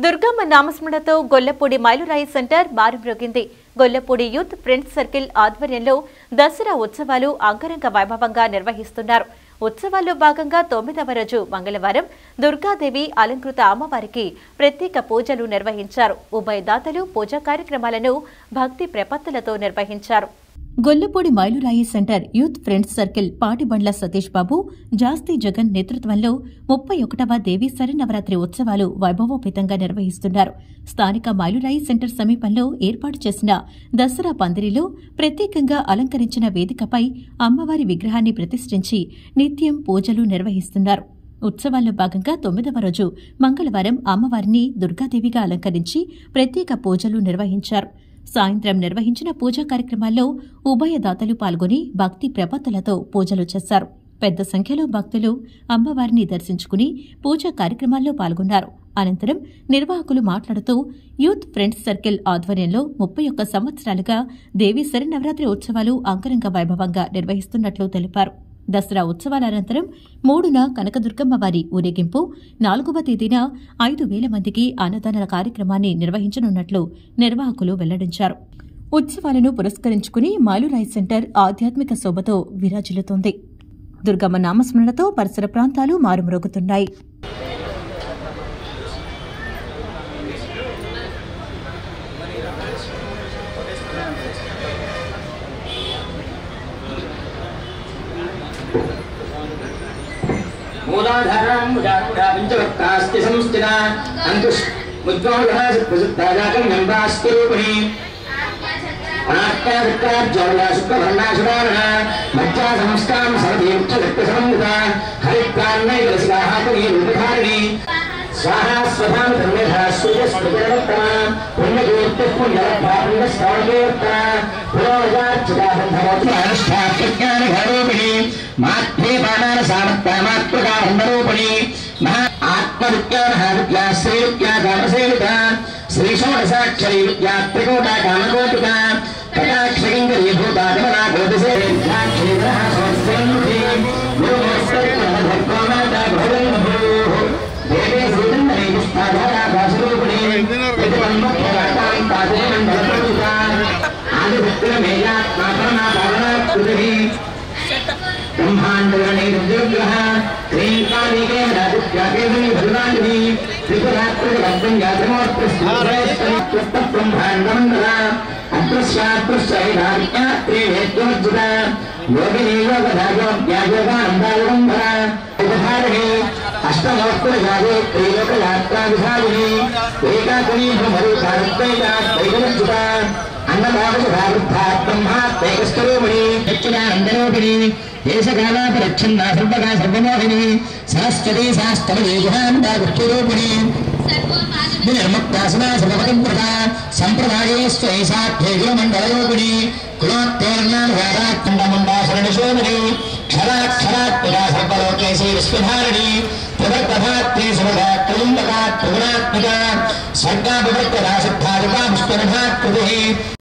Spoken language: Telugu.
దుర్గమ్మ నామస్మరణతో గొల్లపూడి మైలురాయి సెంటర్ మారుమ్రోగింది. గొల్లపూడి యూత్ ఫ్రెండ్స్ సర్కిల్ ఆధ్వర్యంలో దసరా ఉత్సవాలు అంగరంగ వైభవంగా నిర్వహిస్తున్నారు. ఉత్సవాల్లో భాగంగా 9వ రోజు మంగళవారం దుర్గాదేవి అలంకృత అమ్మవారికి ప్రత్యేక పూజలు నిర్వహించారు. ఉభయదాతలు పూజా కార్యక్రమాలను భక్తి ప్రపత్తులతో నిర్వహించారు. Gollapudi Mailurayi center youth friends circle Patibandla Satish Babu, Jasti Jagan నేతృత్వంలో 31వ దేవీ శరన్నవరాత్రి ఉత్సవాలు వైభవోపేతంగా నిర్వహిస్తున్నారు. స్థానిక మైలురాయి సెంటర్ సమీపంలో ఏర్పాటు చేసిన దసరా పందిరిలో ప్రత్యేకంగా అలంకరించిన వేదికపై అమ్మవారి విగ్రహాన్ని ప్రతిష్ఠించి నిత్యం పూజలు నిర్వహిస్తున్నారు. ఉత్సవాల్లో భాగంగా 9వ రోజు మంగళవారం అమ్మవారిని దుర్గాదేవిగా అలంకరించి ప్రత్యేక పూజలు నిర్వహించారు. సాయంత్రం నిర్వహించిన పూజా కార్యక్రమాల్లో ఉభయదాతలు పాల్గొని భక్తి ప్రపత్తులతో పూజలు చేశారు. పెద్ద సంఖ్యలో భక్తులు అమ్మవారిని దర్శించుకుని పూజా కార్యక్రమాల్లో పాల్గొన్నారు. అనంతరం నిర్వాహకులు మాట్లాడుతూ యూత్ ఫ్రెండ్స్ సర్కిల్ ఆధ్వర్యంలో 31 సంవత్సరాలుగా దేవీ శరన్నవరాత్రి ఉత్సవాలు అంగరంగ వైభవంగా నిర్వహిస్తున్నట్లు తెలిపారు. దసరా ఉత్సవాల అనంతరం 3న కనకదుర్గమ్మ వారి ఊరేగింపు, 4వ తేదీన 5,000 మందికి అన్నదాన కార్యక్రమాన్ని నిర్వహించనున్నట్లు నిర్వాహకులు వెల్లడించారు. ఉత్సవాలను పురస్కరించుకుని మైలురాయి సెంటర్ ఆధ్యాత్మిక శోభతో విరాజిల్లుతోంది. దుర్గమ్మ నామస్మరణతో పరిసర ప్రాంతాలు మారుమ్రోగుతున్నాయి. మూలాధారం పంచవక్తాస్తి సంస్థిత అంకుష్ ముజ్జోళాసుప్రసిద్ధాజాతం నంబాస్తి రూపిణి అనాత్యాశుక్రాజ్యోళాశుక్రవర్ణాశురాణ మధ్యా సంస్థాం సరదీక్ష హరిత్రాన్నైకరసికాహాపురీ రూపధారిణి స్వాహా స్వధాం ధర్మేధా సూర్యస్మృతిరవత్తమ పుణ్యకీర్తిః పుణ్యలబ్ధా పుణ్యశ్రవణకీర్తన పురోజార్చితాబంధమోక్షాప్రజ్ఞానఘనరూపిణి మాత్రే బాణాన సామర్థ్యమాత్మకారంభరూపిణి మహా ఆత్మవిద్యామహావిద్యా శ్రీవిద్యా కామసేవిత శ్రీషోడసాక్షరీ విద్యా త్రికూటా కామకోటిక కటాక్షకింకరీభూతా కమలా కోటిసేక్షరీధరః సంస్థేన్ముఖీ గురుమోస్తత్వమధర్కోమాతా భోగన్మభూః దేవే శ్రీదండనైకస్థాధారా భాషరూపిణి ప్రతిబంధక్యరాటాం తాతే మండలప్రభుతా ఆదిపుత్రమేయాత్మా పరమాపావనాకృతిః బ్రహ్మాండగణైర్విగ్రహ శ్రీకాళికే రాజత్యాకేశని భద్రాంజలి త్రిపురాత్రికబ్రహ్మాండమండల అదృశ్యాదృశ్యైరాజ్ఞాత్రివేద్యోజ్జిత యోగిని యోగధాయోగ్యాయోగానందాయుగంధర ఉపధారిణి అష్టమోత్తరజాగే త్రైలోకయాత్రావిధారిణి ఏకాకుని భ్రమరూపారద్వైతాద్వైతమజ్జిత అన్నదావృద్ధా బ్రహ్మాత్మైకస్తరూపిణి సచ్చిదానందరూపిణి దేశకాలాపరచ్ఛన్నా సర్వగా సర్వమోహిని సరస్వతీ శాస్త్రవేగుహాండాగుప్తిరూపిణి వినిర్ముక్తాసునా సర్వపతివ్రత సంప్రదాయే స్వైసాధ్యేగులమండలరూపిణి కులోత్తేర్ణానురాధాఖండమండాశరణిశోభిని క్షరాక్షరాత్మికా సర్వలోకేశీ విశ్వధారిణి త్రివర్గధాత్రీ సురధాత్రిలింగకా త్రిగుణాత్మిక స్వర్గాభివర్గదా సిద్ధాదికా పుష్పనిధాకృతి